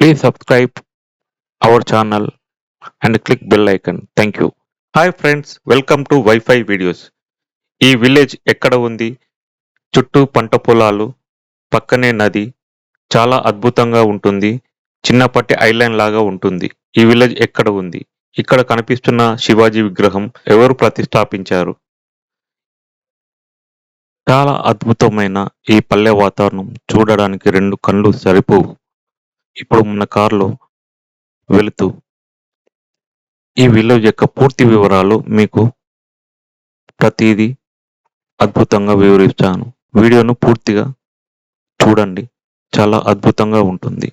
Please subscribe our channel and click bell icon. Thank you. Hi friends, welcome to Wi-Fi videos. ఈ village ఎక్కడ ఉంది? చుట్టూ పంట పొలాలు, పక్కనే నది, చాలా అద్భుతంగా ఉంటుంది. చిన్నప్పటి ఐలాండ్ లాగా ఉంటుంది. ఈ విలేజ్ ఎక్కడ ఉంది? ఇక్కడ కనిపిస్తున్న శివాజీ విగ్రహం ఎవరు ప్రతిష్టాపించారు? చాలా అద్భుతమైన ఈ పల్లె వాతావరణం చూడడానికి రెండు కళ్ళు సరిపోవు. ఇప్పుడు మన కారులో వెళుతూ ఈ విలేజ్ యొక్క పూర్తి వివరాలు మీకు ప్రతిదీ అద్భుతంగా వివరిస్తాను. వీడియోను పూర్తిగా చూడండి, చాలా అద్భుతంగా ఉంటుంది.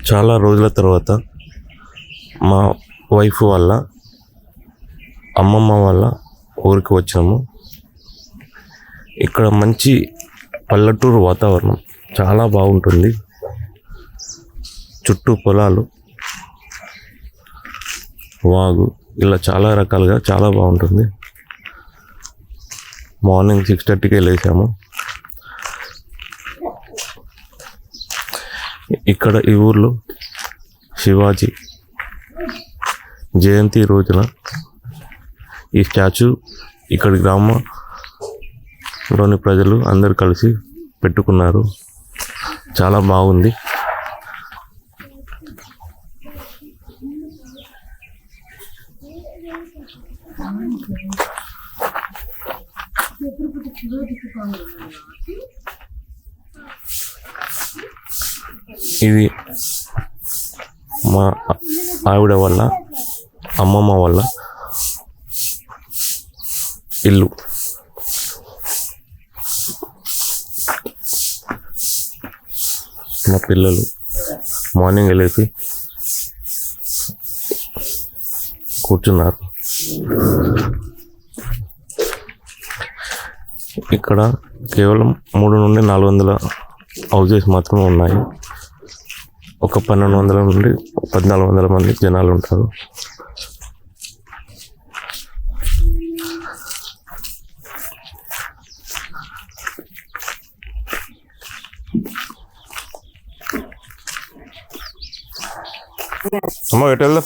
చాలా రోజుల తర్వాత మా వైఫ్ వాళ్ళ అమ్మమ్మ వాళ్ళ ఊరికి వచ్చాము. ఇక్కడ మంచి పల్లెటూరు వాతావరణం చాలా బాగుంటుంది. చుట్టూ పొలాలు, వాగు, ఇలా చాలా రకాలుగా చాలా బాగుంటుంది. మార్నింగ్ 6:30కే లేచాము. ఇక్కడ ఈ ఊర్లో శివాజీ జయంతి రోజున ఈ స్టాచ్యూ ఇక్కడి గ్రామంలోని ప్రజలు అందరు కలిసి పెట్టుకున్నారు. చాలా బాగుంది. ఇది మా ఆవిడ వాళ్ళ అమ్మమ్మ వాళ్ళ ఇల్లు. మా పిల్లలు మార్నింగ్ వెళ్ళేసి కూర్చున్నారు. ఇక్కడ కేవలం 300 నుండి 400 హౌజెస్ మాత్రమే ఉన్నాయి. ఒక 1200 నుండి 1400 మంది జనాలు ఉంటారు. అమ్మ ఎటు వెళ్దాం?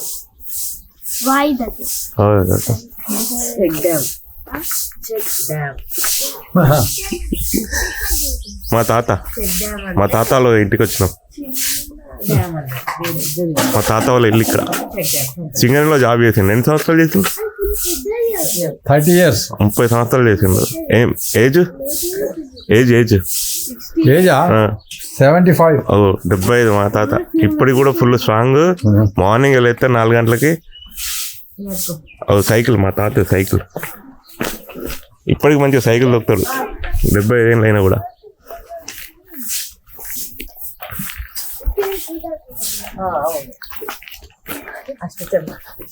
మా తాతలో ఇంటికి వచ్చినాం. మా తాత వాళ్ళ ఇల్లు ఇక్కడ. సింగరేణిలో జాబ్ చేసిండు. ఎన్ని సంవత్సరాలు చేసిండు? 30 years. 30 సంవత్సరాలు చేసిండు. ఏం ఏజ్? 75. 75 మా తాత. ఇప్పటికి కూడా ఫుల్ స్ట్రాంగ్. మార్నింగ్ వెళ్తే 4 గంటలకి సైకిల్, మా తాత సైకిల్. ఇప్పటికి మంచిగా సైకిల్ దొక్కుతాడు 75 ఏళ్ళు అయినా కూడా.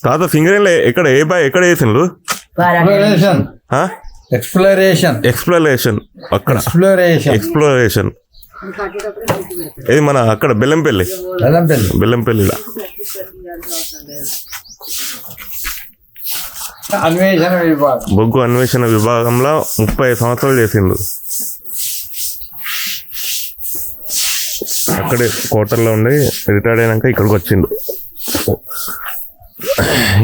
తాత సింగరేణిలో ఎక్కడ ఎక్కడ చేసిండ్రు? ఎక్స్ప్లోరేషన్ అక్కడ. ఎక్స్ప్లోరేషన్ ఇది మన అక్కడ బెల్లంపల్లిలో బొగ్గు అన్వేషణ విభాగంలో 30 సంవత్సరాలు చేసిండు. అక్కడే క్వార్టర్లో ఉండి రిటైర్డ్ అయినాక ఇక్కడికి వచ్చిండు.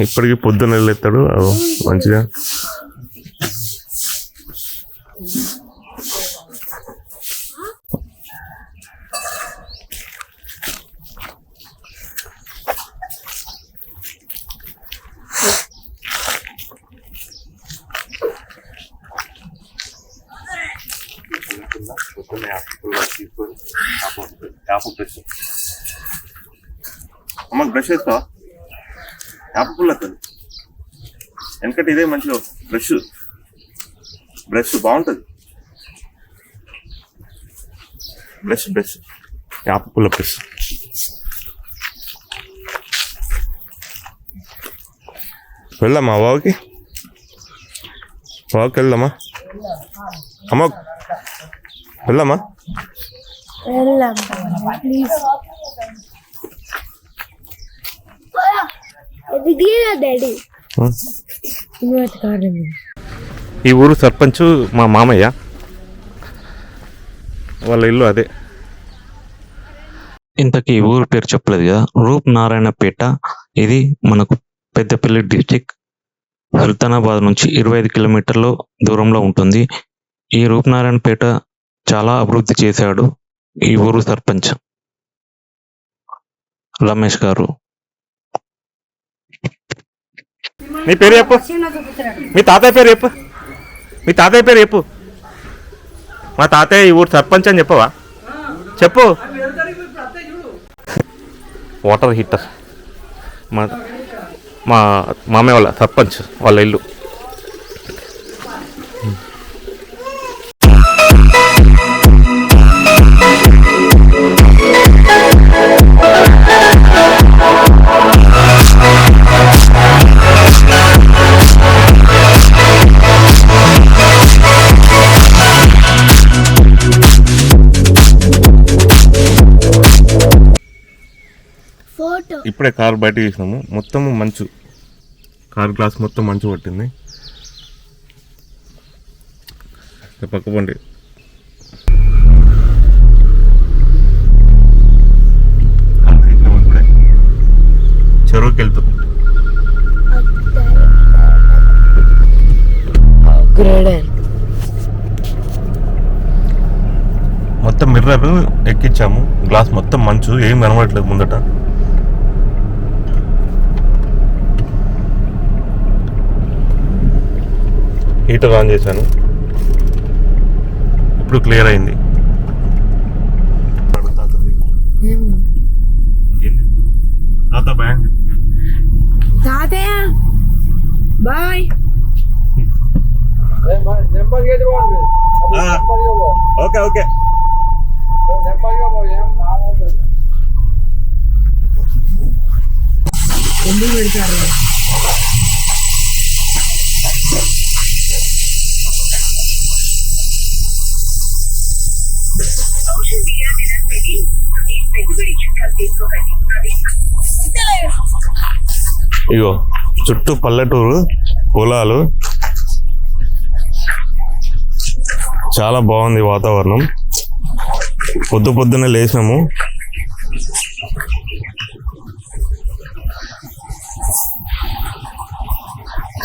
ఇప్పటికీ పొద్దున్న వెళ్ళేస్తాడు మంచిగా. అమ్మ బ్రష్ వేస్తావా? యాప పుల్ల వెనకటి ఇదే మంచిగా బ్రష్ బాగుంటుంది. బ్రష్ యాప పుల్ల బ్రష్. వెళ్దామా బావుకి? వాక్ వెళ్దామా అమ్మ? వెళ్దామా? ప్లీజ్ డాడీ ఈ ఊరు సర్పంచ్ మా మామయ్య, వాళ్ళ ఇల్లు అదే. ఇంతకీ ఈ ఊరు పేరు చెప్పలేదు కదా, రూప్నారాయణపేట. ఇది మనకు పెద్దపల్లి డిస్టిక్ సుల్తానాబాద్ నుంచి 25 కిలోమీటర్ల దూరంలో ఉంటుంది. ఈ రూప్నారాయణపేట చాలా అభివృద్ధి చేశాడు ఈ ఊరు సర్పంచ్ రమేష్ గారు. మీ పేరు చెప్పు, మీ తాతయ్య పేరు చెప్పు, మీ తాతయ్య పేరు చెప్పు. మా తాతయ్య ఈ ఊరు సర్పంచ్ అని చెప్పవా? చెప్పు. వాటర్ హీటర్ మా మా మామయ్య వాళ్ళ సర్పంచ్ వాళ్ళ ఇల్లు. ఫోటో ఇప్పుడే కారు బయట తీసినాము, మొత్తం మంచు, కారు గ్లాస్ మొత్తం మంచు పట్టింది. పక్కపండి చెరువుకి వెళ్తాం. మొత్తం మిర్రర్ ఎక్కించాము, గ్లాస్ మొత్తం మంచు, ఏం కనబడట్లేదు ముందట. హీటర్ ఆన్ చేశాను, ఇప్పుడు క్లియర్ అయింది. తాతయ్య బాయ్. Okay okay. ఎందుకు పెడతారు? ఇగో చుట్టూ పల్లెటూరు పొలాలు, చాలా బాగుంది వాతావరణం. పొద్దున్నే లేచినాము,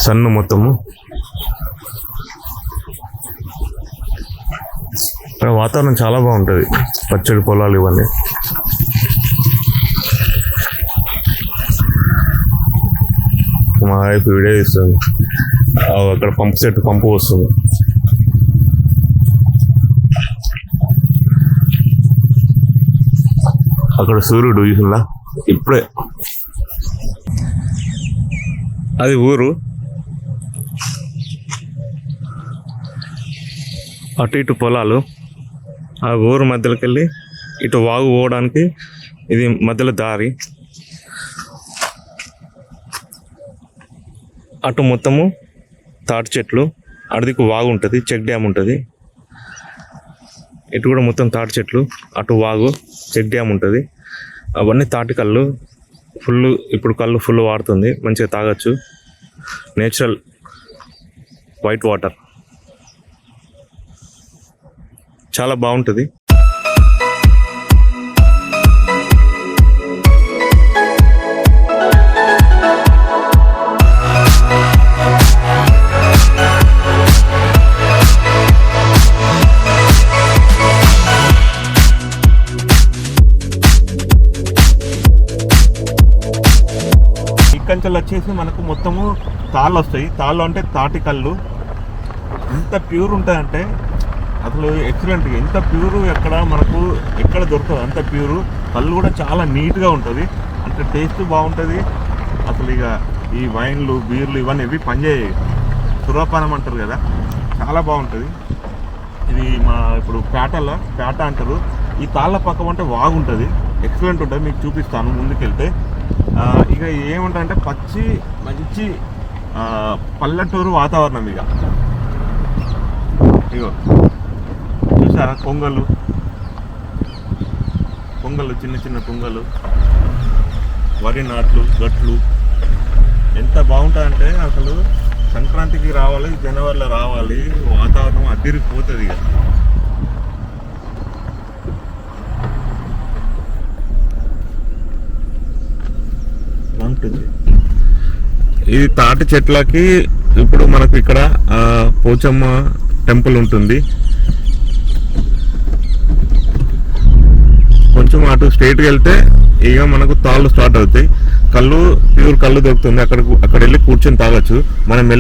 సన్ను మొత్తము. వాతావరణం చాలా బాగుంటుంది, పచ్చడి పొలాలు ఇవన్నీ. మా వైఫ్ వీడియో ఇస్తుంది, అక్కడ పంపు వస్తుంది. అక్కడ సూర్యుడు చూసిందా ఇప్పుడే. అది ఊరు, అటు ఇటు పొలాలు. ఆ ఊరు మధ్యలోకి వెళ్ళి ఇటు వాగు పోవడానికి ఇది మధ్యలో దారి. అటు మొత్తము తాటి చెట్లు, అటుదికు వాగు ఉంటుంది, చెక్ డ్యామ్ ఉంటుంది. ఇటు కూడా మొత్తం తాటి చెట్లు, అటు వాగు, చెక్ డ్యామ్ ఉంటుంది. అవన్నీ తాటి కళ్ళు ఫుల్. ఇప్పుడు కళ్ళు ఫుల్ వాడుతుంది, మంచిగా తాగొచ్చు. నేచురల్ వైట్ వాటర్, చాలా బాగుంటుంది. కంచెలు వచ్చేసి మనకు మొత్తము తాళ్ళు వస్తాయి. తాళ్ళు అంటే తాటి కళ్ళు. ఎంత ప్యూర్ ఉంటుందంటే అసలు ఎక్సలెంట్. ఎంత ప్యూర్ ఎక్కడ దొరకదు, అంత ప్యూరు. కళ్ళు కూడా చాలా నీట్గా ఉంటుంది, అంటే టేస్ట్ బాగుంటుంది. అసలు ఇక ఈ వైన్లు, బీర్లు ఇవన్నీ పనిచేయాయి. సురాపానం అంటారు కదా, చాలా బాగుంటుంది. ఇది ఇప్పుడు పేట అంటారు. ఈ తాళ్ళ పక్క అంటే వాగు ఉంటుంది, ఎక్సలెంట్ ఉంటుంది. మీకు చూపిస్తాను ముందుకెళ్తే. ఇక ఏముంటుందంటే మంచి పల్లెటూరు వాతావరణం. ఇక ఇగో చూసారా కొంగలు చిన్న చిన్న కొంగలు, వరి నాట్లు, గట్లు ఎంత బాగుంటుందంటే అసలు సంక్రాంతికి రావాలి, జనవరిలో రావాలి, వాతావరణం అదిరిపోతుంది ఇక. బాగుంటుంది. ఇది తాటి చెట్లకి ఇప్పుడు మనకు ఇక్కడ పోచమ్మ టెంపుల్ ఉంటుంది. కొంచెం అటు స్ట్రైట్కి వెళ్తే ఇక మనకు తాళ్ళు స్టార్ట్ అవుతాయి. ప్యూర్ కళ్ళు దొరుకుతుంది. అక్కడ వెళ్ళి కూర్చొని తాగొచ్చు. మేము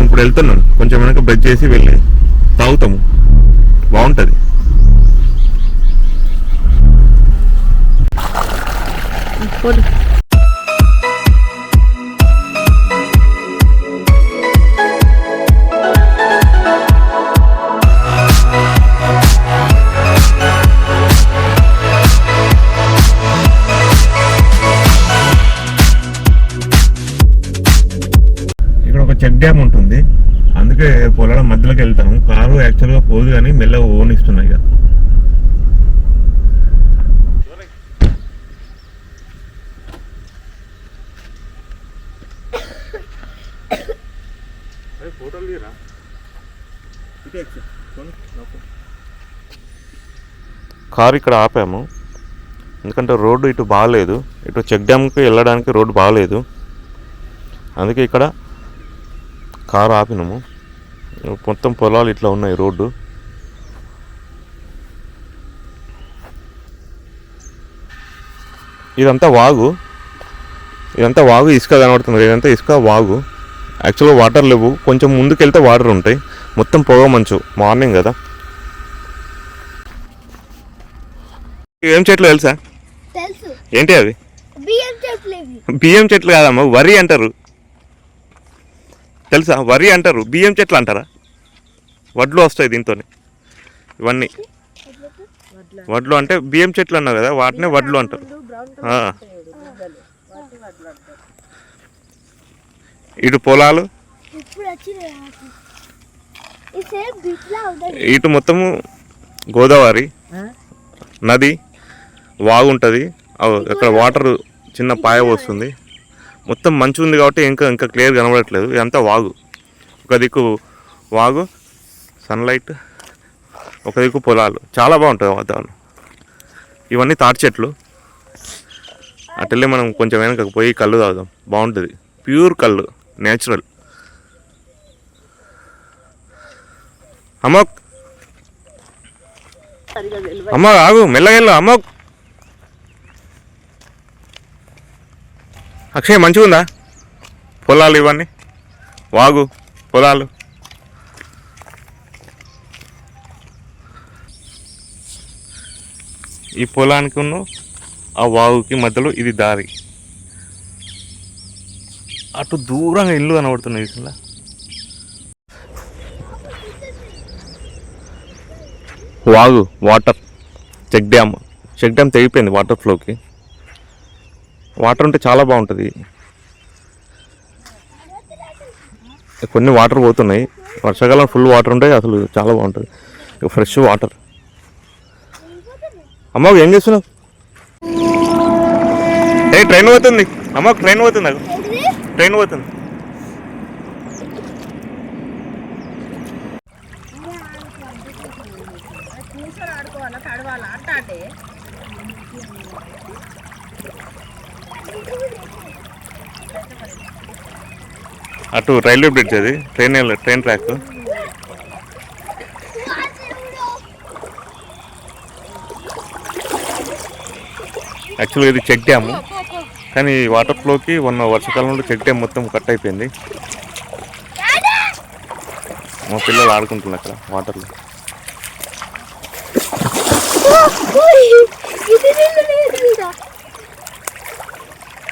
ఇప్పుడు వెళ్తున్నాం, కొంచెం వెనక బ్రష్ చేసి వెళ్ళి తాగుతాము. బాగుంటుంది. చెక్ డ్యామ్ ఉంటుంది, అందుకే పొలాల మధ్యలోకి వెళ్తాము. కారు యాక్చువల్గా పోదు కానీ మెల్లగా ఓనిస్తున్నాయి ఇక. కారు ఇక్కడ ఆపాము ఎందుకంటే రోడ్డు ఇటు బాగాలేదు, ఇటు చెక్ డ్యామ్కి వెళ్ళడానికి రోడ్డు బాగాలేదు, అందుకే ఇక్కడ కారు ఆపినాము. మొత్తం పొలాలు ఇట్లా ఉన్నాయి. రోడ్డు ఇదంతా వాగు, ఇసుక కనబడుతుంది. ఇదంతా ఇసుక వాగు. యాక్చువల్గా వాటర్ లేవు, కొంచెం ముందుకు వెళ్తే వాటర్ ఉంటాయి. మొత్తం పొగ మంచు, మార్నింగ్ కదా. ఏం చెట్లు తెలుసా? ఏంటి అవి? బియ్యం చెట్లు కాదమ్మా, వరి అంటారు తెలుసా? వరి అంటారు, బియ్యం చెట్లు అంటారా? వడ్లు వస్తాయి దీంతో. ఇవన్నీ వడ్లు అంటే బియ్యం చెట్లు అన్నారు కదా, వాటినే వడ్లు అంటారు. ఇటు పొలాలు, ఇటు మొత్తము గోదావరి నది, వాగు ఉంటుంది. అక్కడ వాటర్ చిన్న పాయ వస్తుంది. మొత్తం మంచి ఉంది కాబట్టి ఇంకా క్లియర్ కనబడట్లేదు. ఇదంతా వాగు. ఒక దిక్కు వాగు, సన్లైట్, ఒక దిక్కు పొలాలు. చాలా బాగుంటుంది వాతావరణం. ఇవన్నీ తాటి చెట్లు. అటెళ్ళి మనం కొంచెం వెనకకు పోయి కళ్ళు తాగుదాం, బాగుంటుంది. ప్యూర్ కళ్ళు, నేచురల్. అమ్మోక్ అమ్మ ఆగు, మెల్లగా వెళ్ళు అమ్మోక్. అక్షయ్ మంచిగా ఉందా? పొలాలు ఇవన్నీ, వాగు, పొలాలు. ఈ పొలానికి ఉన్న ఆ వాగుకి మధ్యలో ఇది దారి. అటు దూరంగా ఇల్లు కనబడుతున్నాయి. ఇలా వాగు, వాటర్, చెక్ డ్యామ్ తెగిపోయింది వాటర్ ఫ్లోకి. వాటర్ ఉంటే చాలా బాగుంటుంది. కొన్ని వాటర్ పోతున్నాయి. వర్షాకాలం ఫుల్ వాటర్ ఉంటాయి, అసలు చాలా బాగుంటుంది. Fresh water. అమ్మ ఏం చేస్తున్నావు? ట్రైన్ పోతుంది అమ్మ, ట్రైన్ పోతుంది. ట్రైన్ పోతుంది. అటు రైల్వే బ్రిడ్జ్, అది ట్రైన్ ట్రాక్. యాక్చువల్గా ఇది చెక్ డ్యాము, కానీ వాటర్ ఫ్లోకి వర్షాకాలంలో చెక్ డ్యామ్ మొత్తం కట్ అయిపోయింది. మా పిల్లలు ఆడుకుంటున్నారు అక్కడ వాటర్లో.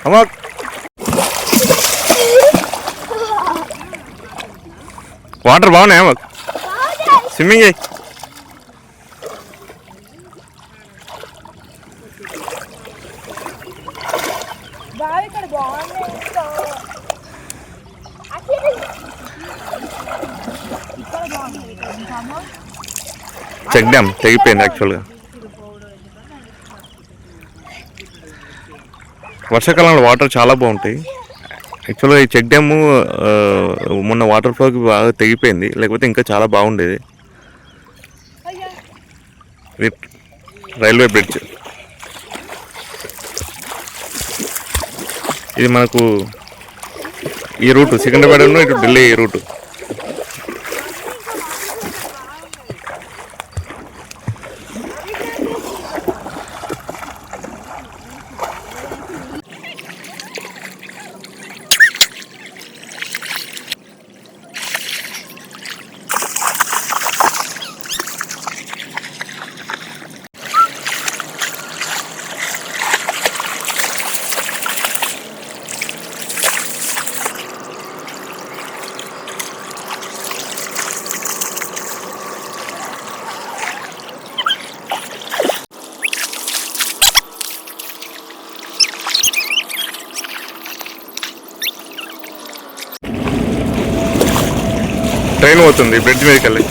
అమ్మా వాటర్ బాగున్నాయా? మాకు స్విమ్మింగ్ చేయి. చెక్ డ్యామ్ తెగిపోయింది యాక్చువల్గా. వర్షాకాలంలో వాటర్ చాలా బాగుంటాయి. యాక్చువల్గా ఈ చెక్ డ్యాము మొన్న వాటర్ ఫ్లోకి బాగా తెగిపోయింది, లేకపోతే ఇంకా చాలా బాగుండేది. ఇది రైల్వే బ్రిడ్జ్. ఇది మనకు ఈ రూటు సికింద్రాబాద్ ఇటు ఢిల్లీ ఈ రూటు. ట్రైన్ పోతుంది బ్రిడ్జ్ మీదకి వెళ్ళి.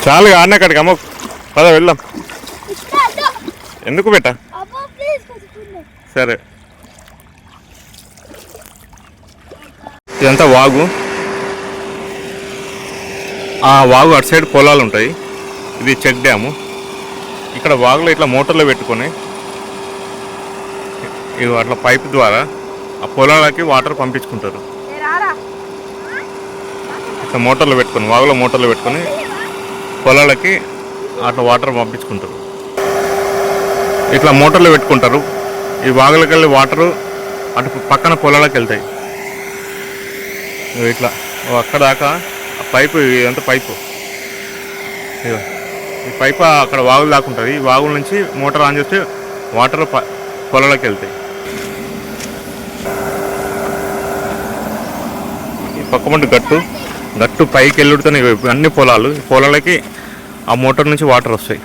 చాలు ఆడిన అక్కడికి అమ్మ పద వెళ్దాం. ఎందుకు బెట్ట? సరే, ఇదంతా వాగు. ఆ వాగు అటు సైడ్ పొలాలు ఉంటాయి. ఇది చెక్ డ్యాము. ఇక్కడ వాగులో ఇట్లా మోటార్లో పెట్టుకొని ఇది అట్లా పైప్ ద్వారా ఆ పొలాలకి వాటర్ పంపించుకుంటారు. ఇట్లా మోటార్లో పెట్టుకొని వాగులో మోటార్లో పెట్టుకొని పొలాలకి అట్లా వాటర్ పంపించుకుంటారు. ఇట్లా మోటార్లో పెట్టుకుంటారు. ఈ వాగులకి వెళ్ళి వాటరు అటు పక్కన పొలాలకు వెళ్తాయి. ఇట్లా అక్కడ దాకా పైపు, ఇదంతా పైపు. ఈ పైపు అక్కడ వాగులు దాకా ఉంటుంది. ఈ వాగుల నుంచి మోటార్ ఆన్ చేస్తే వాటర్ పొలాలకు వెళ్తాయి. ఈ పక్కమంటు గట్టు పైకి వెళ్ళుడుతూనే అన్ని పొలాలకి ఆ మోటార్ నుంచి వాటర్ వస్తాయి.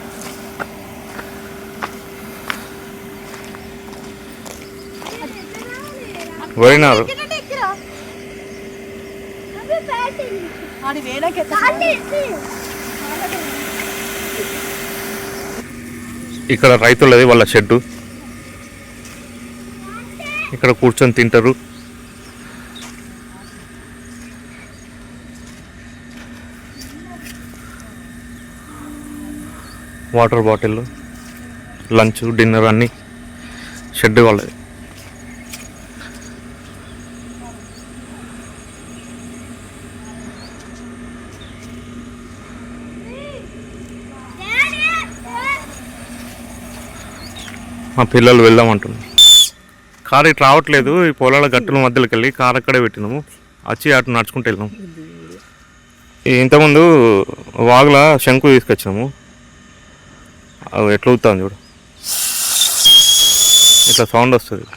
వరినారు ఇక్కడ రైతులది వాళ్ళ షెడ్డు. ఇక్కడ కూర్చొని తింటారు. వాటర్ బాటిల్, లంచ్, డిన్నర్ అన్నీ షెడ్ వాళ్ళది. మా పిల్లలు వెళ్దామంటున్నాం. కారు ఇటు రావట్లేదు. ఈ పొలాల గట్టుల మధ్యలోకి వెళ్ళి కారు అక్కడే పెట్టినాము. వచ్చి అటు నడుచుకుంటూ వెళ్ళినాము. ఇంతకుముందు వాగుల శంకు తీసుకొచ్చినాము. అవి ఎట్లా అవుతుంది చూడు, ఇట్లా సౌండ్ వస్తుంది.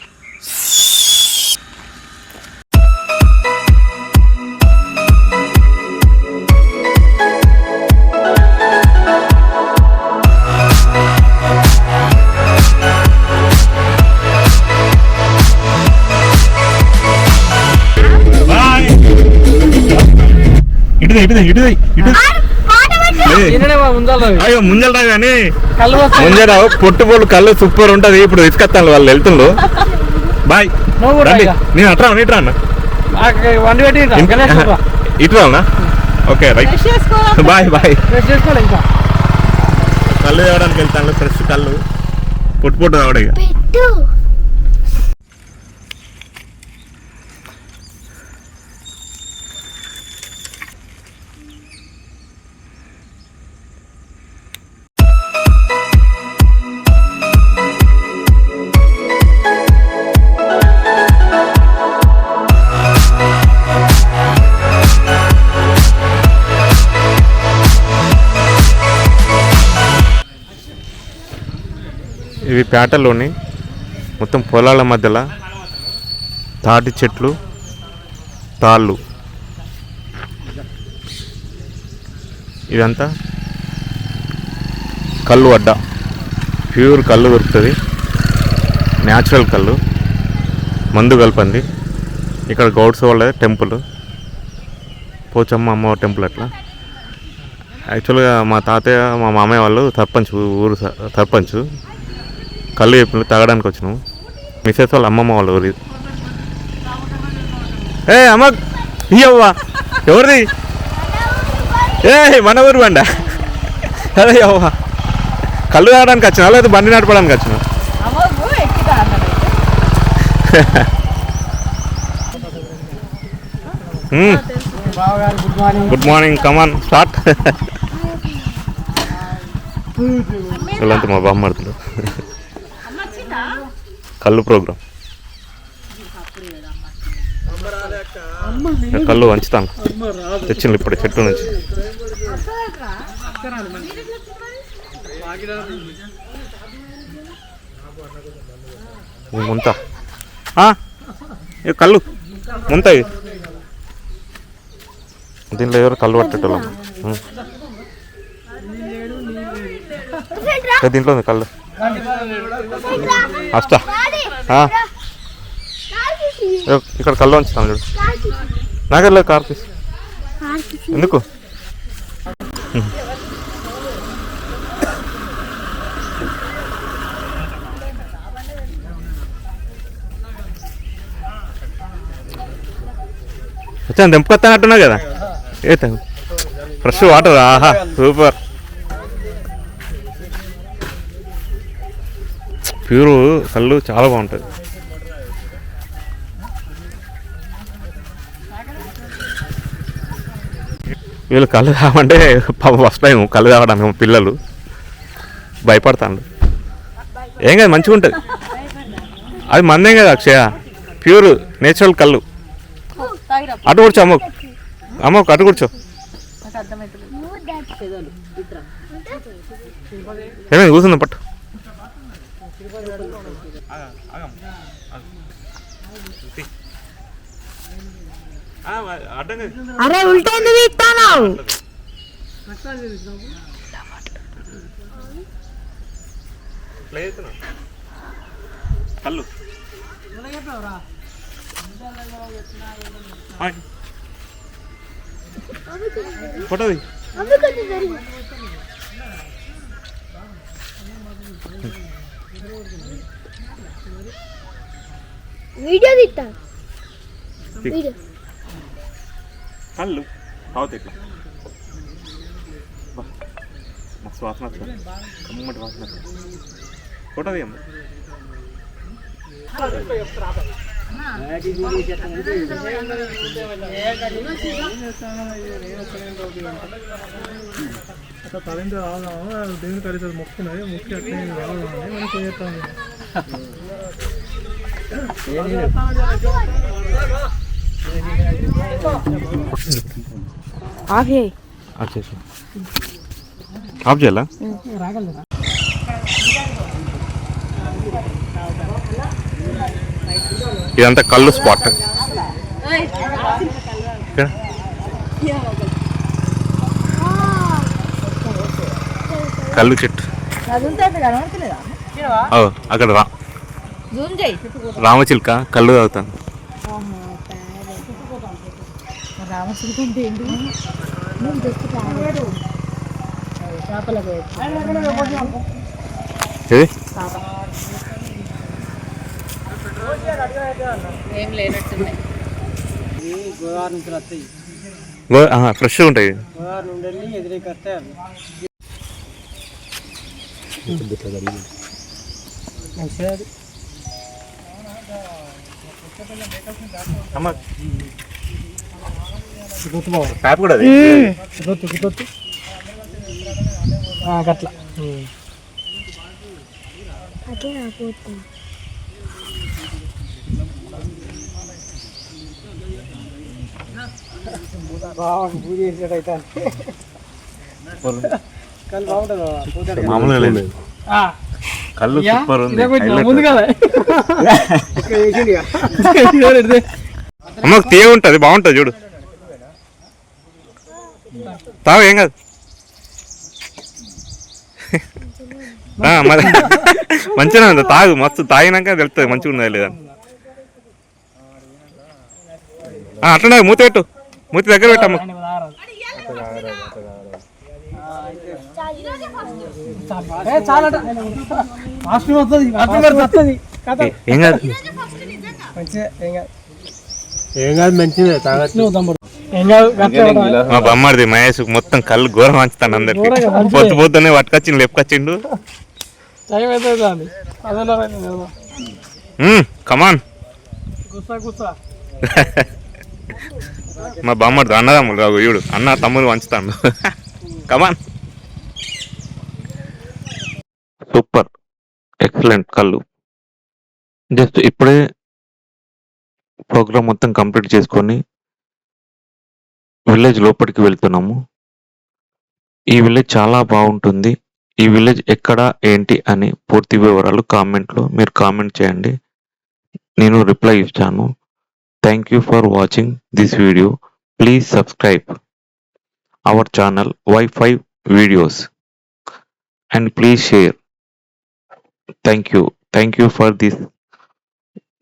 అయ్యో ముంజలు రా కానీ ముంజరా పొట్టుపోలు కళ్ళు సూపర్ ఉంటది. ఇప్పుడు తీసుకొస్తాను వాళ్ళు వెళ్తుండ్రు. బాయ్. నేను అట్రా ఇట్రా అన్న ఇట్రా అన్నా. Okay right, bye bye. కళ్ళు తేవడానికి వెళ్తాను. ఫ్రెష్ కళ్ళు పొట్టు రావడం. ఇక ఇవి పేటలోని మొత్తం పొలాల మధ్యలో తాటి చెట్లు, తాళ్ళు. ఇదంతా కళ్ళు అడ్డ, ప్యూర్ కళ్ళు దొరుకుతుంది, న్యాచురల్ కళ్ళు, మందు కలపంది. ఇక్కడ గౌడ్స్ వాళ్ళ టెంపుల్, పోచమ్మ అమ్మవారి టెంపుల్. అట్లా యాక్చువల్గా మా తాతయ్య మా మామయ్య వాళ్ళు ఊరు సర్పంచ్. కళ్ళు చెప్పిన తాగడానికి వచ్చినాము. మిస్సెస్ వాళ్ళ అమ్మమ్మ వాళ్ళ ఊరి. ఏ అమ్మ ఇయ్యవ్వా, ఎవరిది? ఏ మన ఊరు బండ. అదే అవ్వా, కళ్ళు తాగడానికి వచ్చినా లేదా బండి నడపడానికి వచ్చినా? Good morning, come on start. వీళ్ళంతా మా బామ్మర్తులు. కళ్ళు ప్రోగ్రామ్. కళ్ళు వంచుతాను, తెచ్చింది ఇప్పుడే చెట్టు నుంచి. ముంత కళ్ళు ముంత, ఇవి దీంట్లో ఎవరు కళ్ళు పట్టేటోళ్ళం. దీంట్లో ఉంది కళ్ళు. అష్టా ఇక్కడ కళ్ళు వంచుతాను చూడు. నాకెళ్ళలేదు కార్ తీసి. ఎందుకు? వచ్చాను తెంపుకొస్తానట్టున్నా కదా. ఏ ఫ్రెష్ వాటర్, ఆహా సూపర్. ప్యూర్ కళ్ళు చాలా బాగుంటుంది. వీళ్ళు కళ్ళు తాగమంటే ఫస్ట్ టైం కళ్ళు తాగడానికి పిల్లలు భయపడతాను. ఏం కాదు, మంచిగా ఉంటుంది. అది మందేం కదా అక్షయ, ప్యూర్ నేచురల్ కళ్ళు. అటు కూర్చో అమ్మకు, అమ్మకు అటు కూర్చో. ఏమైంది కూర్చుందా పట్టు. అరే ఉల్టా ఎందుకు ఇస్తాను? కళ్ళు ఫోటోది వీడియో తీస్తా. కళ్ళు అవుతాయి ఇట్లా మస్తు వాసన వస్తుంది, కమ్మటి వాసన. ఫోటో తీయమ్మ. తలంటే రావడం దేవుని కలిసి మొక్కున్నది, మొక్కి అట్లే రావడం మనం చేస్తాం. ఆఫ్ చేయాలా? ఇదంతా కళ్ళు స్పాట్. కళ్ళు చెట్టు అక్కడ రామచిలుక కళ్ళు తాగుతాను. ఫ్రెష్గా ఉంటాయి. ప్యాప్ కూడా అట్లా పూజ చేసేటైతే మామూలుగా లేదు, కళ్ళు సూపర్ ఉంది. అమ్మకు తీయ ఉంటుంది, బాగుంటుంది చూడు. తావు ఏం కాదు. మరి మంచిగా ఉంది, తాగు మస్తు, తాగినాక తెలుస్తుంది మంచిగా ఉన్నది లేదా. అట్లా మూత పెట్టు, మూతి దగ్గర పెట్టమ్మ. ఏం కాదు, ఏం కాదు, మంచిదే తాగొచ్చు. మా బొమ్మడిది మహేష్ మొత్తం కళ్ళు ఘోరం వంచుతాను అందరికి. పొద్దు పొద్దునే పట్టుకొచ్చిండు, లేపుకొచ్చిండు. కమాన్. మా బొమ్మడిది అన్నదమ్ములు రావు, ఈడు అన్న తమ్ముడు వంచుతాడు. కమాన్. సూపర్, ఎక్సలెంట్ కళ్ళు. జస్ట్ ఇప్పుడే ప్రోగ్రామ్ మొత్తం కంప్లీట్ చేసుకొని విలేజ్ లోపలికి వెళ్తున్నాము. ఈ విలేజ్ చాలా బాగుంటుంది. ఈ విలేజ్ ఎక్కడ ఏంటి అని పూర్తి వివరాలు కామెంట్లో మీరు కామెంట్ చేయండి, నేను రిప్లై ఇస్తాను. Thank you for watching this video. Please subscribe our channel Wi-Fi videos and please share. Thank you for this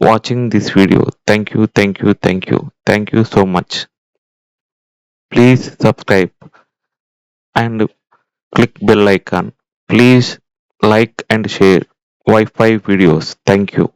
watching this video. Thank you so much. Please subscribe and click bell icon. Please like and share Wi-Fi videos. Thank you.